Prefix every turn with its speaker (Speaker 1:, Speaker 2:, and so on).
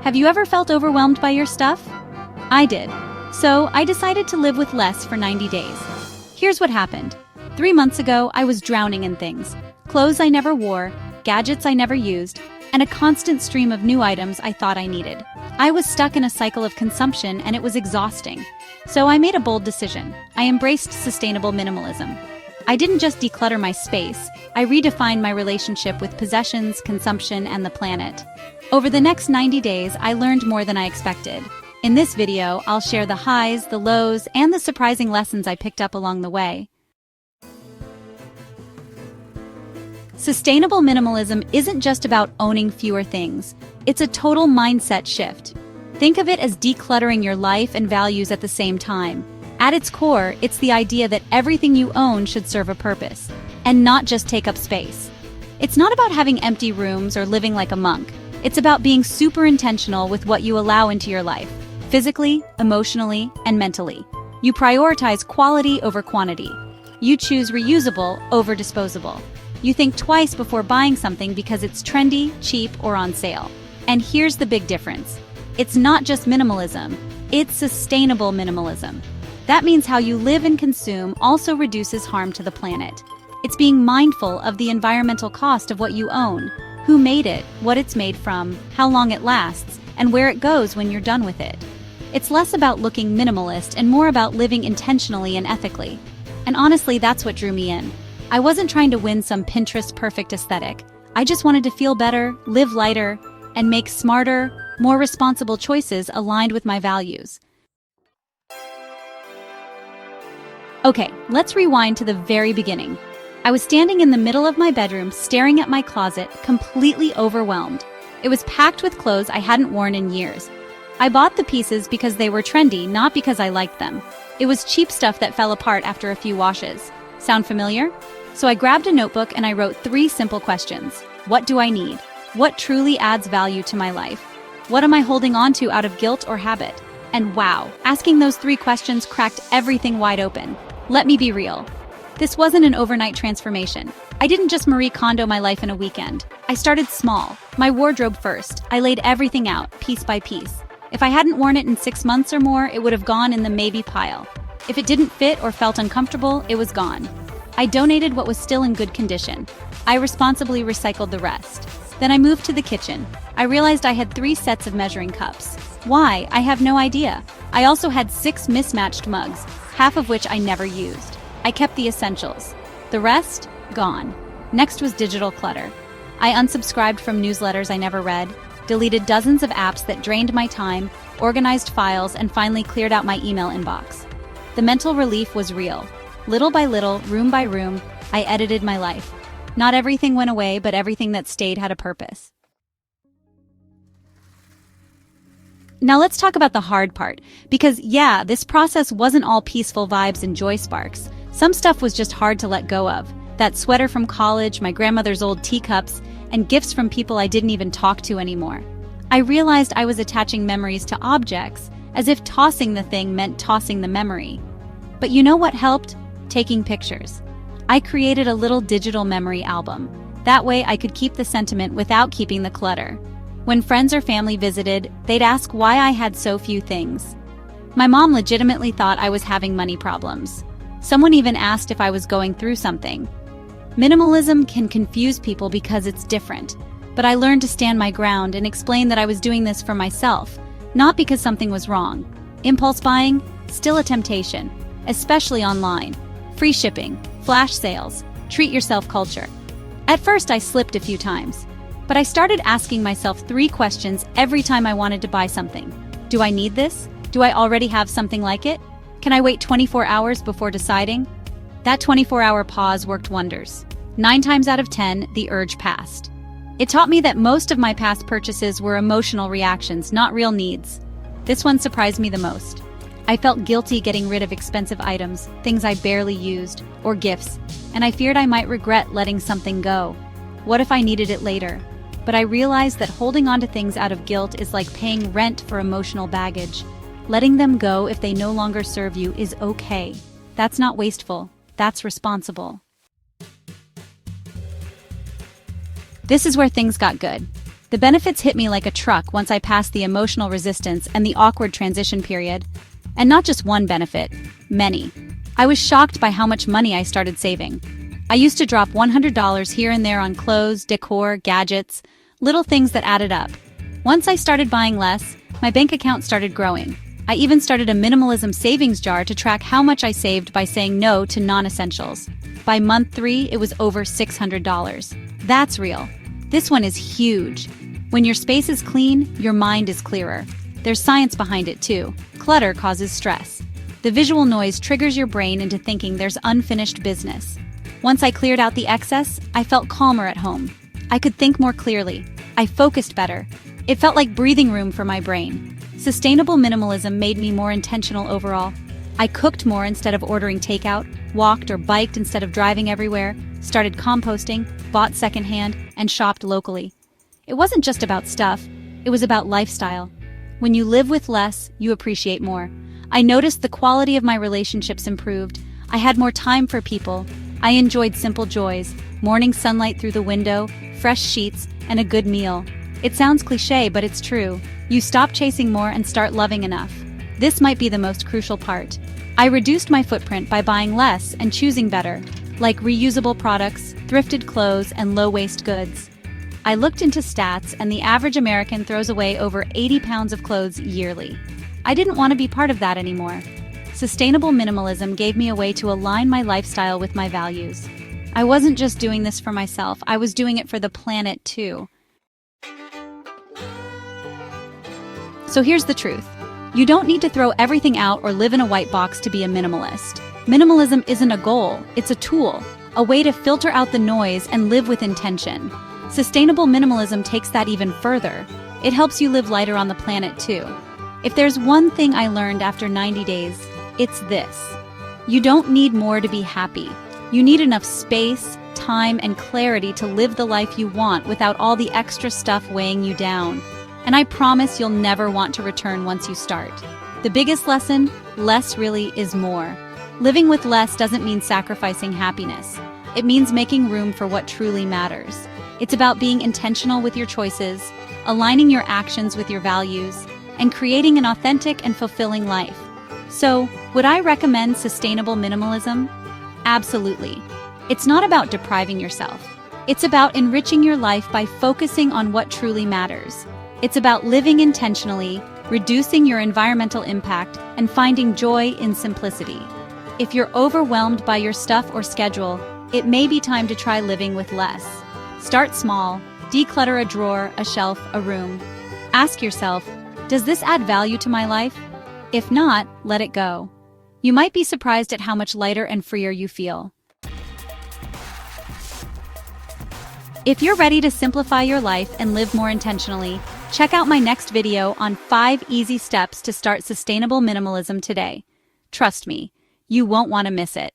Speaker 1: Have you ever felt overwhelmed by your stuff? I did. So I decided to live with less for 90 days. Here's what happened. 3 months ago, I was drowning in things. Clothes I never wore, gadgets I never used, and a constant stream of new items I thought I needed. I was stuck in a cycle of consumption and it was exhausting. So I made a bold decision. I embraced sustainable minimalism. I didn't just declutter my space, I redefined my relationship with possessions, consumption, and the planet. Over the next 90 days, I learned more than I expected. In this video, I'll share the highs, the lows, and the surprising lessons I picked up along the way. Sustainable minimalism isn't just about owning fewer things. It's a total mindset shift. Think of it as decluttering your life and values at the same time. At its core, it's the idea that everything you own should serve a purpose, and not just take up space. It's not about having empty rooms or living like a monk. It's about being super intentional with what you allow into your life, physically, emotionally, and mentally. You prioritize quality over quantity. You choose reusable over disposable. You think twice before buying something because it's trendy, cheap, or on sale. And here's the big difference. It's not just minimalism, it's sustainable minimalism. That means how you live and consume also reduces harm to the planet. It's being mindful of the environmental cost of what you own, who made it, what it's made from, how long it lasts, and where it goes when you're done with it. It's less about looking minimalist and more about living intentionally and ethically. And honestly, that's what drew me in. I wasn't trying to win some Pinterest perfect aesthetic. I just wanted to feel better, live lighter, and make smarter, more responsible choices aligned with my values. Okay, let's rewind to the very beginning. I was standing in the middle of my bedroom, staring at my closet, completely overwhelmed. It was packed with clothes I hadn't worn in years. I bought the pieces because they were trendy, not because I liked them. It was cheap stuff that fell apart after a few washes. Sound familiar? So I grabbed a notebook and I wrote 3 simple questions. What do I need? What truly adds value to my life? What am I holding on to out of guilt or habit? And wow, asking those 3 questions cracked everything wide open. Let me be real. This wasn't an overnight transformation. I didn't just Marie Kondo my life in a weekend. I started small. My wardrobe first. I laid everything out, piece by piece. If I hadn't worn it in 6 months or more, it would have gone in the maybe pile. If it didn't fit or felt uncomfortable, it was gone. I donated what was still in good condition. I responsibly recycled the rest. Then I moved to the kitchen. I realized I had 3 sets of measuring cups. Why? I have no idea. I also had 6 mismatched mugs, half of which I never used. I kept the essentials. The rest? Gone. Next was digital clutter. I unsubscribed from newsletters I never read, deleted dozens of apps that drained my time, organized files, and finally cleared out my email inbox. The mental relief was real. Little by little, room by room, I edited my life. Not everything went away, but everything that stayed had a purpose. Now let's talk about the hard part, because yeah, this process wasn't all peaceful vibes and joy sparks. Some stuff was just hard to let go of. That sweater from college, my grandmother's old teacups, and gifts from people I didn't even talk to anymore. I realized I was attaching memories to objects, as if tossing the thing meant tossing the memory. But you know what helped? Taking pictures. I created a little digital memory album. That way I could keep the sentiment without keeping the clutter. When friends or family visited, they'd ask why I had so few things. My mom legitimately thought I was having money problems. Someone even asked if I was going through something. Minimalism can confuse people because it's different, but I learned to stand my ground and explain that I was doing this for myself, not because something was wrong. Impulse buying? Still a temptation, especially online. Free shipping, flash sales, treat yourself culture. At first I slipped a few times. But I started asking myself 3 questions every time I wanted to buy something. Do I need this? Do I already have something like it? Can I wait 24 hours before deciding? That 24-hour pause worked wonders. 9 times out of 10, the urge passed. It taught me that most of my past purchases were emotional reactions, not real needs. This one surprised me the most. I felt guilty getting rid of expensive items, things I barely used, or gifts, and I feared I might regret letting something go. What if I needed it later? But I realized that holding on to things out of guilt is like paying rent for emotional baggage. Letting them go if they no longer serve you is okay. That's not wasteful. That's responsible. This is where things got good. The benefits hit me like a truck once I passed the emotional resistance and the awkward transition period. And not just one benefit, many. I was shocked by how much money I started saving. I used to drop $100 here and there on clothes, decor, gadgets, little things that added up. Once I started buying less, my bank account started growing. I even started a minimalism savings jar to track how much I saved by saying no to non-essentials. By month 3, it was over $600. That's real. This one is huge. When your space is clean, your mind is clearer. There's science behind it too. Clutter causes stress. The visual noise triggers your brain into thinking there's unfinished business. Once I cleared out the excess, I felt calmer at home. I could think more clearly. I focused better. It felt like breathing room for my brain. Sustainable minimalism made me more intentional overall. I cooked more instead of ordering takeout, walked or biked instead of driving everywhere, started composting, bought secondhand, and shopped locally. It wasn't just about stuff, it was about lifestyle. When you live with less, you appreciate more. I noticed the quality of my relationships improved. I had more time for people. I enjoyed simple joys, morning sunlight through the window, fresh sheets, and a good meal. It sounds cliche, but it's true. You stop chasing more and start loving enough. This might be the most crucial part. I reduced my footprint by buying less and choosing better, like reusable products, thrifted clothes, and low-waste goods. I looked into stats, and the average American throws away over 80 pounds of clothes yearly. I didn't want to be part of that anymore. Sustainable minimalism gave me a way to align my lifestyle with my values. I wasn't just doing this for myself, I was doing it for the planet too. So here's the truth. You don't need to throw everything out or live in a white box to be a minimalist. Minimalism isn't a goal, it's a tool, a way to filter out the noise and live with intention. Sustainable minimalism takes that even further. It helps you live lighter on the planet too. If there's one thing I learned after 90 days, it's this. You don't need more to be happy. You need enough space, time, and clarity to live the life you want without all the extra stuff weighing you down. And I promise you'll never want to return once you start. The biggest lesson, less really is more. Living with less doesn't mean sacrificing happiness. It means making room for what truly matters. It's about being intentional with your choices, aligning your actions with your values, and creating an authentic and fulfilling life. So, would I recommend sustainable minimalism? Absolutely. It's not about depriving yourself. It's about enriching your life by focusing on what truly matters. It's about living intentionally, reducing your environmental impact, and finding joy in simplicity. If you're overwhelmed by your stuff or schedule, it may be time to try living with less. Start small, declutter a drawer, a shelf, a room. Ask yourself, does this add value to my life? If not, let it go. You might be surprised at how much lighter and freer you feel. If you're ready to simplify your life and live more intentionally, check out my next video on 5 easy steps to start sustainable minimalism today. Trust me, you won't want to miss it.